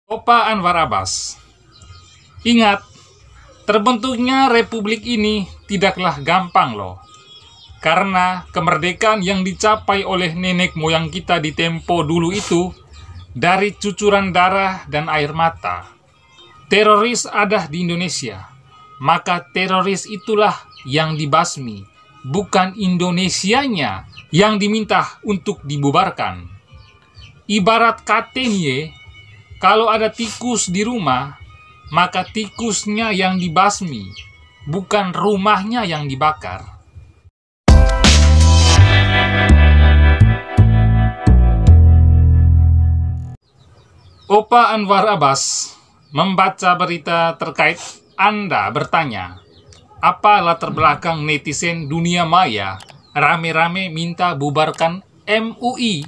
Opa Anwar Abbas. Ingat, terbentuknya republik ini tidaklah gampang loh. Karena kemerdekaan yang dicapai oleh nenek moyang kita di tempo dulu itu dari cucuran darah dan air mata. Teroris ada di Indonesia, maka teroris itulah yang dibasmi, bukan Indonesianya yang diminta untuk dibubarkan. Ibarat katanya, kalau ada tikus di rumah, maka tikusnya yang dibasmi, bukan rumahnya yang dibakar. Opa Anwar Abbas membaca berita terkait Anda bertanya, apa latar belakang netizen dunia maya rame-rame minta bubarkan MUI?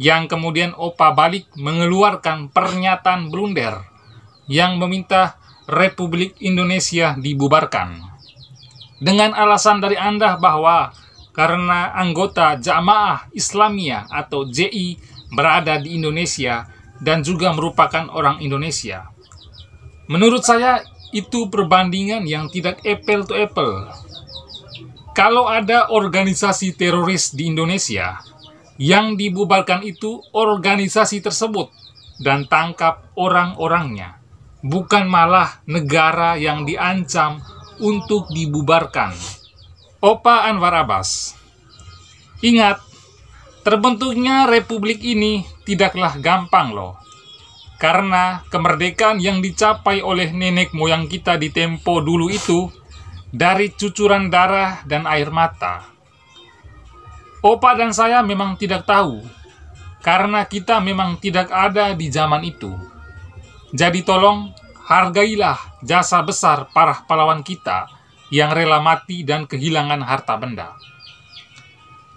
Yang kemudian Opa balik mengeluarkan pernyataan blunder yang meminta Republik Indonesia dibubarkan. Dengan alasan dari Anda bahwa karena anggota Jamaah Islamiyah atau JI berada di Indonesia dan juga merupakan orang Indonesia. Menurut saya itu perbandingan yang tidak apple to apple. Kalau ada organisasi teroris di Indonesia, yang dibubarkan itu organisasi tersebut dan tangkap orang-orangnya, bukan malah negara yang diancam untuk dibubarkan. Opa Anwar Abbas. Ingat, terbentuknya republik ini tidaklah gampang loh. Karena kemerdekaan yang dicapai oleh nenek moyang kita di tempo dulu itu dari cucuran darah dan air mata. Opa dan saya memang tidak tahu, karena kita memang tidak ada di zaman itu. Jadi tolong, hargailah jasa besar para pahlawan kita yang rela mati dan kehilangan harta benda.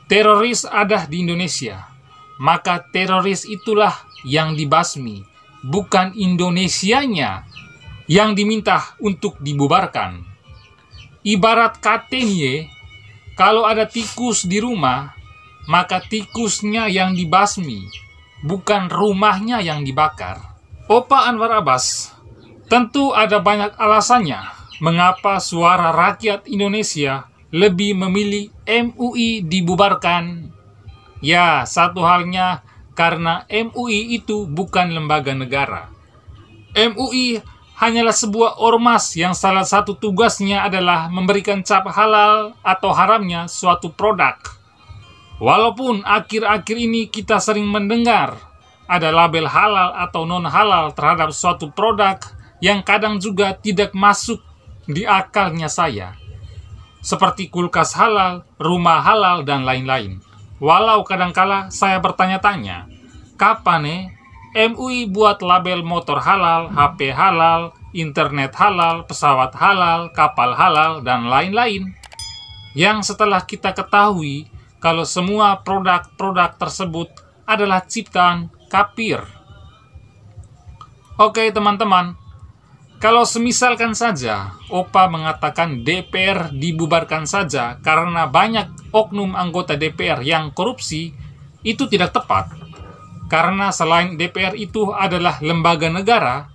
Teroris ada di Indonesia, maka teroris itulah yang dibasmi, bukan Indonesianya yang diminta untuk dibubarkan. Ibarat katanya, kalau ada tikus di rumah, maka tikusnya yang dibasmi, bukan rumahnya yang dibakar. Opa Anwar Abbas, tentu ada banyak alasannya mengapa suara rakyat Indonesia lebih memilih MUI dibubarkan. Ya, satu halnya karena MUI itu bukan lembaga negara. MUI hanyalah sebuah ormas yang salah satu tugasnya adalah memberikan cap halal atau haramnya suatu produk. Walaupun akhir-akhir ini kita sering mendengar ada label halal atau non-halal terhadap suatu produk yang kadang juga tidak masuk di akalnya saya. Seperti kulkas halal, rumah halal, dan lain-lain. Walau kadangkala saya bertanya-tanya, kapan MUI buat label motor halal, HP halal, internet halal, pesawat halal, kapal halal, dan lain-lain. Yang setelah kita ketahui kalau semua produk-produk tersebut adalah ciptaan kafir. Oke teman-teman, kalau semisalkan saja Opa mengatakan DPR dibubarkan saja karena banyak oknum anggota DPR yang korupsi, itu tidak tepat. Karena selain DPR itu adalah lembaga negara,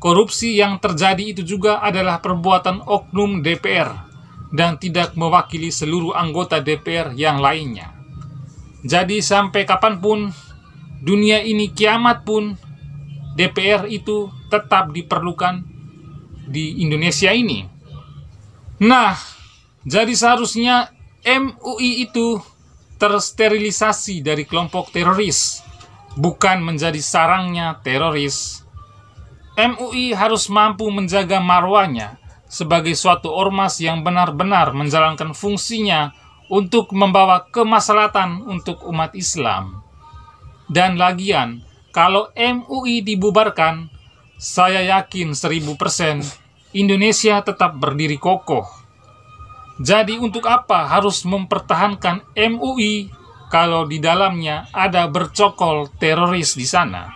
korupsi yang terjadi itu juga adalah perbuatan oknum DPR dan tidak mewakili seluruh anggota DPR yang lainnya. Jadi sampai kapanpun, dunia ini kiamat pun, DPR itu tetap diperlukan di Indonesia ini. Nah, jadi seharusnya MUI itu tersterilisasi dari kelompok teroris, bukan menjadi sarangnya teroris. MUI harus mampu menjaga marwahnya sebagai suatu ormas yang benar-benar menjalankan fungsinya untuk membawa kemaslahatan untuk umat Islam. Dan lagian, kalau MUI dibubarkan, saya yakin 1000% Indonesia tetap berdiri kokoh. Jadi untuk apa harus mempertahankan MUI kalau di dalamnya ada bercokol teroris di sana?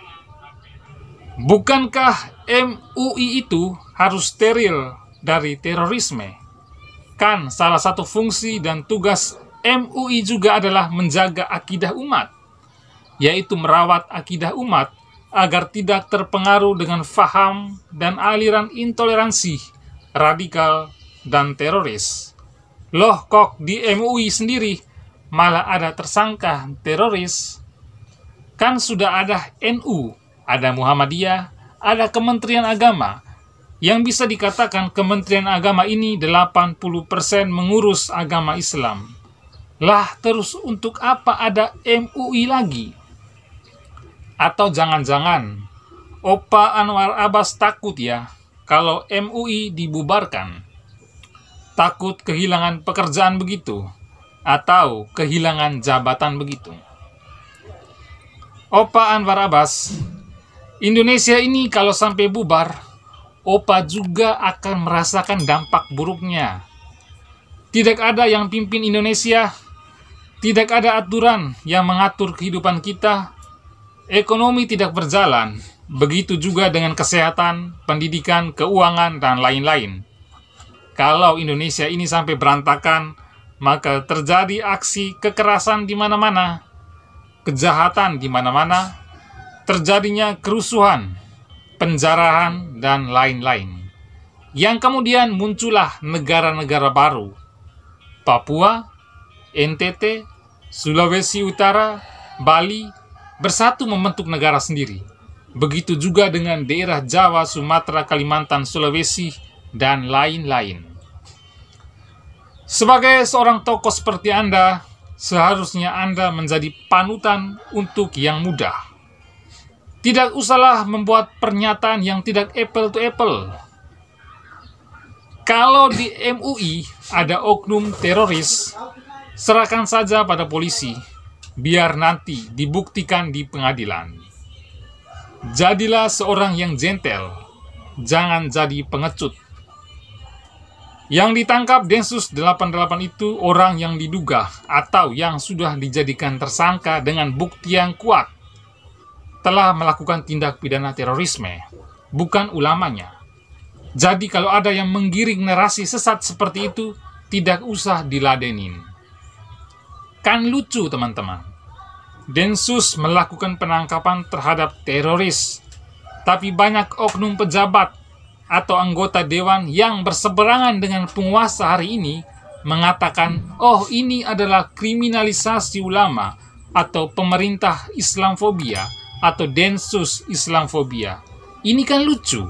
Bukankah MUI itu harus steril dari terorisme? Kan salah satu fungsi dan tugas MUI juga adalah menjaga akidah umat, yaitu merawat akidah umat agar tidak terpengaruh dengan faham dan aliran intoleransi, radikal, dan teroris. Loh kok di MUI sendiri malah ada tersangka teroris? Kan sudah ada NU, ada Muhammadiyah, ada Kementerian Agama. Yang bisa dikatakan Kementerian Agama ini 80% mengurus agama Islam. Lah terus untuk apa ada MUI lagi? Atau jangan-jangan Opa Anwar Abbas takut ya kalau MUI dibubarkan? Takut kehilangan pekerjaan begitu? Atau kehilangan jabatan begitu? Opa Anwar Abbas, Indonesia ini kalau sampai bubar, Opa juga akan merasakan dampak buruknya. Tidak ada yang pimpin Indonesia, tidak ada aturan yang mengatur kehidupan kita, ekonomi tidak berjalan, begitu juga dengan kesehatan, pendidikan, keuangan, dan lain-lain. Kalau Indonesia ini sampai berantakan, maka terjadi aksi kekerasan di mana-mana, kejahatan di mana-mana, terjadinya kerusuhan, penjarahan, dan lain-lain. Yang kemudian muncullah negara-negara baru. Papua, NTT, Sulawesi Utara, Bali, bersatu membentuk negara sendiri. Begitu juga dengan daerah Jawa, Sumatera, Kalimantan, Sulawesi, dan lain-lain. Sebagai seorang tokoh seperti Anda, seharusnya Anda menjadi panutan untuk yang muda. Tidak usahlah membuat pernyataan yang tidak apple to apple. Kalau di MUI ada oknum teroris, serahkan saja pada polisi, biar nanti dibuktikan di pengadilan. Jadilah seorang yang gentle, jangan jadi pengecut. Yang ditangkap Densus 88 itu orang yang diduga atau yang sudah dijadikan tersangka dengan bukti yang kuat telah melakukan tindak pidana terorisme, bukan ulamanya. Jadi kalau ada yang menggiring narasi sesat seperti itu, tidak usah diladenin. Kan lucu teman-teman. Densus melakukan penangkapan terhadap teroris, tapi banyak oknum pejabat atau anggota dewan yang berseberangan dengan penguasa hari ini mengatakan, oh ini adalah kriminalisasi ulama atau pemerintah Islamfobia atau Densus Islamfobia. Ini kan lucu.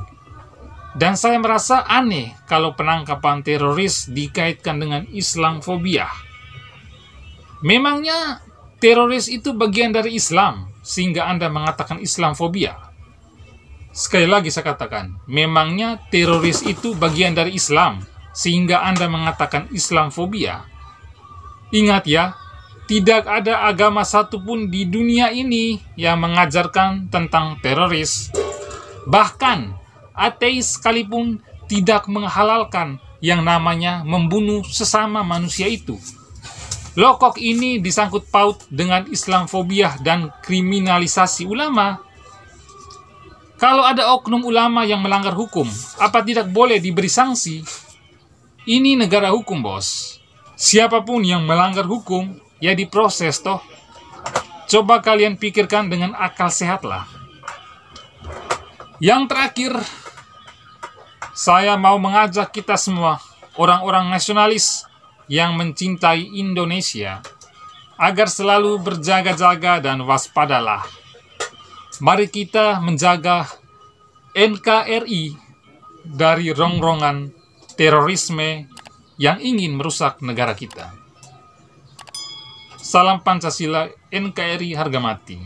Dan saya merasa aneh kalau penangkapan teroris dikaitkan dengan Islamfobia. Memangnya teroris itu bagian dari Islam sehingga Anda mengatakan Islamfobia? Sekali lagi saya katakan, memangnya teroris itu bagian dari Islam, sehingga Anda mengatakan Islamfobia? Ingat ya, tidak ada agama satupun di dunia ini yang mengajarkan tentang teroris. Bahkan, ateis sekalipun tidak menghalalkan yang namanya membunuh sesama manusia itu. Lokok ini disangkut paut dengan Islamfobia dan kriminalisasi ulama. Kalau ada oknum ulama yang melanggar hukum, apa tidak boleh diberi sanksi? Ini negara hukum, bos. Siapapun yang melanggar hukum, ya diproses toh. Coba kalian pikirkan dengan akal sehat lah. Yang terakhir, saya mau mengajak kita semua, orang-orang nasionalis yang mencintai Indonesia, agar selalu berjaga-jaga dan waspadalah. Mari kita menjaga NKRI dari rongrongan terorisme yang ingin merusak negara kita. Salam Pancasila, NKRI harga mati.